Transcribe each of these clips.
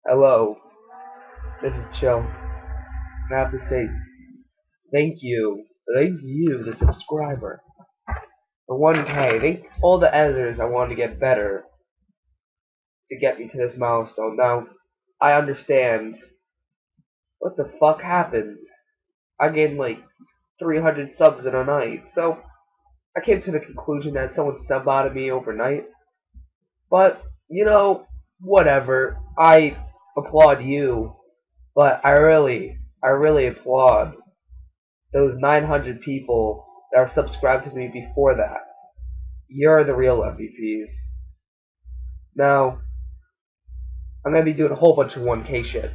Hello, this is Chill. I have to say thank you, the subscriber, for 1K. Thanks all the editors I wanted to get better to get me to this milestone. Now, I understand what the fuck happened. I gained like 300 subs in a night, so I came to the conclusion that someone subbed out of me overnight. But, whatever. I applaud you, but I really applaud those 900 people that are subscribed to me before that. You're the real MVPs. Now, I'm gonna be doing a whole bunch of 1K shit.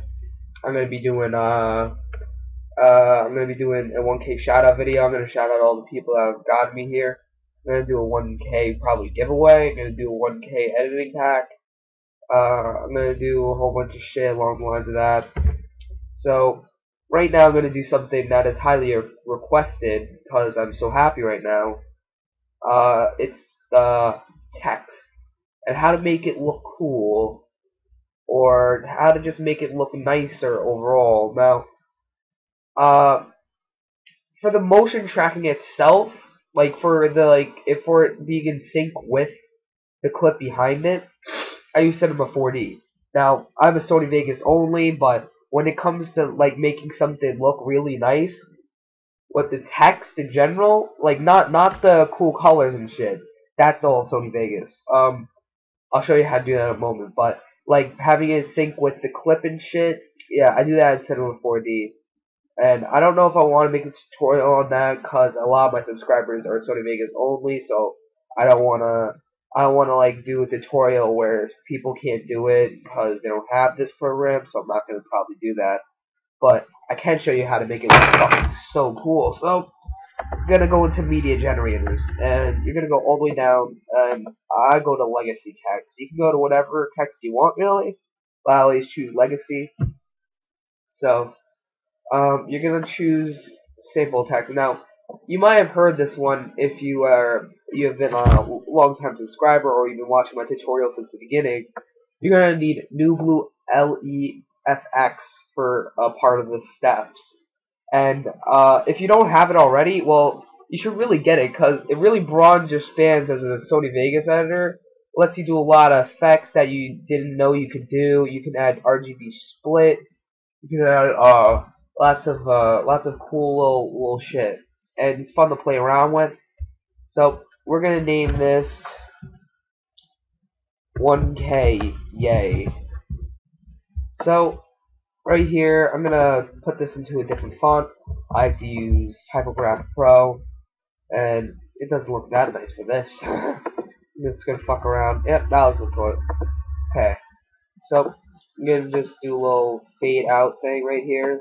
I'm gonna be doing a 1K shout out video. I'm gonna shout out all the people that have gotten me here. I'm gonna do a 1K probably giveaway. I'm gonna do a 1K editing pack. I'm gonna do a whole bunch of shit along the lines of that. So right now I'm gonna do something that is highly requested because I'm so happy right now. It's the text and how to make it look cool, or how to just make it look nicer overall. Now, for the motion tracking itself, like for it being in sync with the clip behind it, I use Cinema 4D. Now, I'm a Sony Vegas only, but when it comes to like making something look really nice, with the text in general, like not the cool colors and shit. That's all Sony Vegas. I'll show you how to do that in a moment. But like having it sync with the clip and shit, yeah, I do that in Cinema 4D. And I don't know if I want to make a tutorial on that because a lot of my subscribers are Sony Vegas only, so I don't wanna like do a tutorial where people can't do it because they don't have this program. So I'm not gonna probably do that. But I can show you how to make it look fucking so cool. So you're gonna go into media generators, and you're gonna go all the way down, and I go to legacy text. You can go to whatever text you want, really, but I always choose legacy. So you're gonna choose sample text. Now, you might have heard this one if you have been a long time subscriber or you've been watching my tutorial since the beginning. You're gonna need NewBlue LEFX for a part of the steps. And if you don't have it already, well, you should really get it because it really broadens your spans as a Sony Vegas editor. It lets you do a lot of effects that you didn't know you could do. You can add RGB split. You can add lots of cool little shit, and it's fun to play around with. So we're gonna name this 1K Yay. So right here, I'm gonna put this into a different font. I have to use Typograph Pro, and it doesn't look that nice for this. I'm just gonna fuck around. Yep, that looks good. Okay, so I'm gonna just do a little fade out thing right here.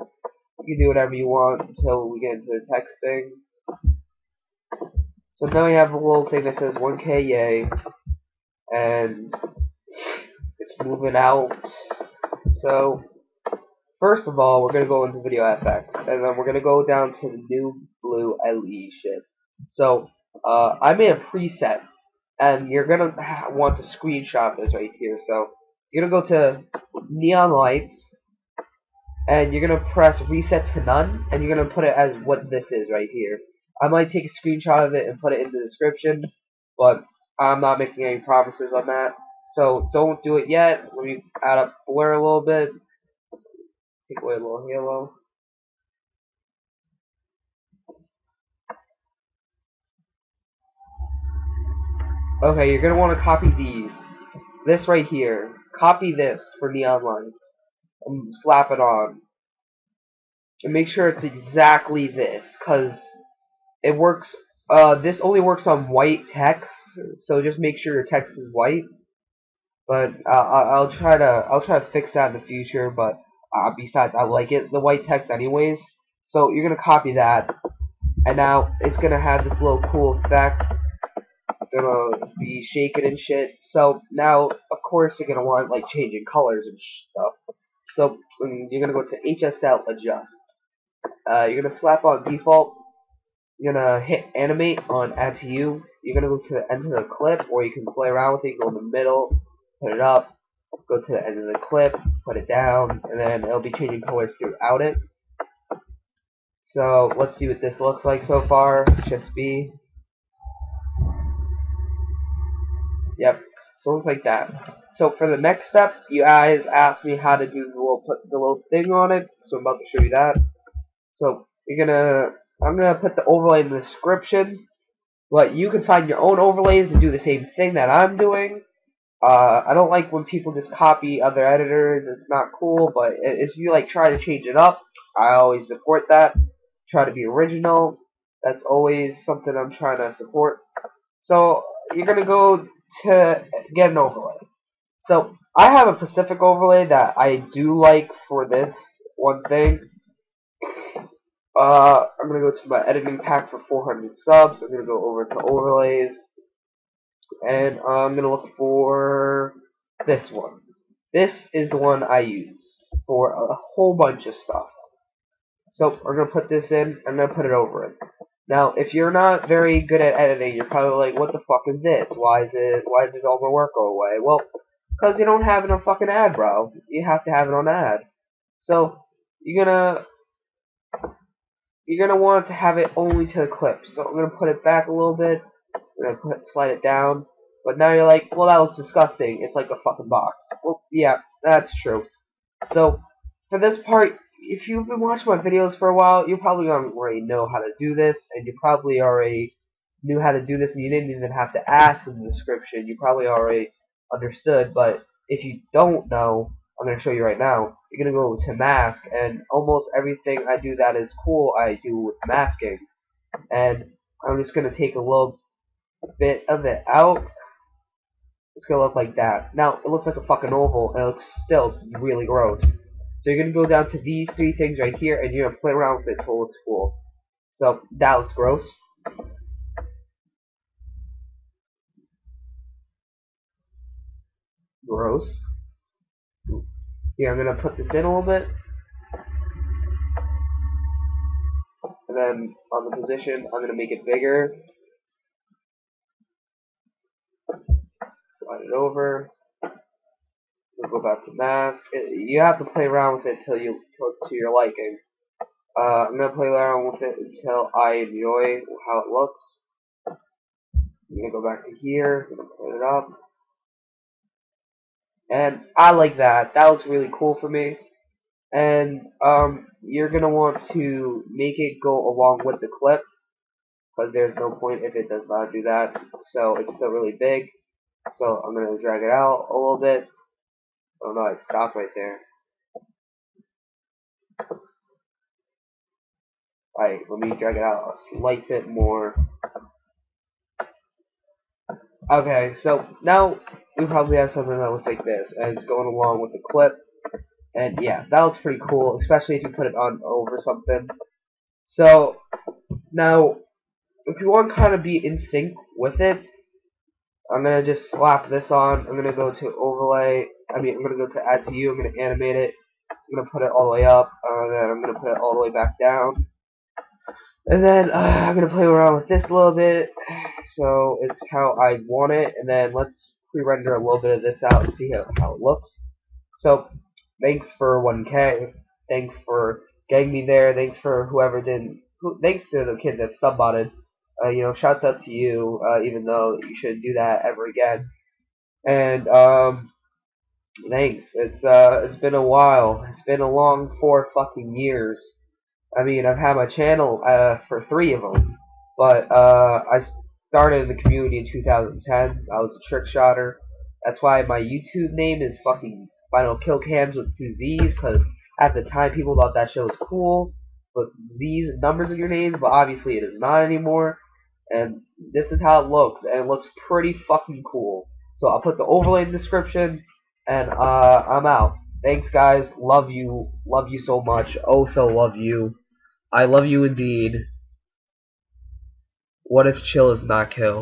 You can do whatever you want until we get into the text thing. So now we have a little thing that says 1K Yay, and it's moving out. So first of all, we're gonna go into Video FX, and then we're gonna go down to the NewBlue LE shit. So I made a preset, and you're gonna want to screenshot this right here. So you're gonna go to Neon Lights, and you're gonna press Reset to None, and you're gonna put it as what this is right here. I might take a screenshot of it and put it in the description, but I'm not making any promises on that. So don't do it yet. Let me add up blur a little bit. Take away a little halo. Okay, you're gonna want to copy these. This right here. Copy this for Neon Lights. And slap it on. And make sure it's exactly this, cause it works. This only works on white text, so just make sure your text is white. But I'll try to fix that in the future. But besides, I like the white text anyways. So you're gonna copy that, and now it's gonna have this little cool effect. Gonna be shaking and shit. So now, of course, you're gonna want like changing colors and stuff. So you're gonna go to HSL adjust. You're gonna slap on default. You're gonna hit animate on add to you. You're gonna go to the end of the clip, or you can play around with it. Go in the middle, put it up, go to the end of the clip, put it down, and then it'll be changing colors throughout it. So let's see what this looks like so far. Shift B. Yep. So it looks like that. So for the next step, you guys asked me how to do put the little thing on it. So I'm about to show you that. So I'm gonna put the overlay in the description. But you can find your own overlays and do the same thing that I'm doing. I don't like when people just copy other editors. It's not cool. But if you like try to change it up, I always support that. Try to be original. That's always something I'm trying to support. So you're gonna go to get an overlay. So I have a Pacific overlay that I do like for this one thing. I'm gonna go to my editing pack for 400 subs. I'm gonna go over to overlays, and I'm gonna look for this one. This is the one I use for a whole bunch of stuff. So I'm gonna put this in. I'm gonna put it over it. Now, if you're not very good at editing, you're probably like, "What the fuck is this? Why did all my work go away?" Well, because you don't have it on fucking ad, bro. You have to have it on ad. So you're gonna want to have it only to the clip. So I'm gonna put it back a little bit. I'm gonna slide it down. But now you're like, well, that looks disgusting. It's like a fucking box. Well, yeah, that's true. So for this part, if you've been watching my videos for a while, you probably already know how to do this, and you probably already knew how to do this, and you didn't even have to ask in the description. You probably already understood. But if you don't know, I'm going to show you right now. You're going to go to mask, and almost everything I do that is cool, I do with masking. And I'm just going to take a little bit of it out. It's going to look like that. Now, it looks like a fucking oval, and it looks still really gross. So you're going to go down to these three things right here, and you're going to play around with it until it looks cool. So, that looks gross. Gross. Here, I'm going to put this in a little bit. And then, on the position, I'm going to make it bigger. Slide it over. We'll go back to mask. You have to play around with it till it's to your liking. I'm gonna play around with it until I enjoy how it looks. I'm gonna go back to here. I'm gonna put it up, and I like that. That looks really cool for me. And you're gonna want to make it go along with the clip, because there's no point if it does not do that. So it's still really big. So I'm gonna drag it out a little bit. Oh no, it stopped right there. Alright, let me drag it out a slight bit more. Okay, so now we probably have something that looks like this, and it's going along with the clip. And yeah, that looks pretty cool, especially if you put it on over something. So now, if you want to kind of be in sync with it, I'm gonna just slap this on. I'm gonna go to overlay. I'm gonna go to add to you. I'm gonna animate it. I'm gonna put it all the way up, and then I'm gonna put it all the way back down. And then I'm gonna play around with this a little bit, so it's how I want it. And then let's pre-render a little bit of this out and see how it looks. So thanks for 1K. Thanks for getting me there. Thanks for thanks to the kid that subbotted. Shouts out to you. Even though you shouldn't do that ever again. And thanks. It's been a while. It's been a long 4 fucking years. I mean, I've had my channel for 3 of them, but I started in the community in 2010. I was a trick shotter. That's why my YouTube name is fucking Final Kill Cams with 2 Z's, because at the time people thought that show was cool, with Z's and numbers in your names, but obviously it is not anymore. And this is how it looks, and it looks pretty fucking cool. So I'll put the overlay in the description, and I'm out. Thanks, guys. Love you so much. Oh, so love you. I love you indeed. What if chill is not kill?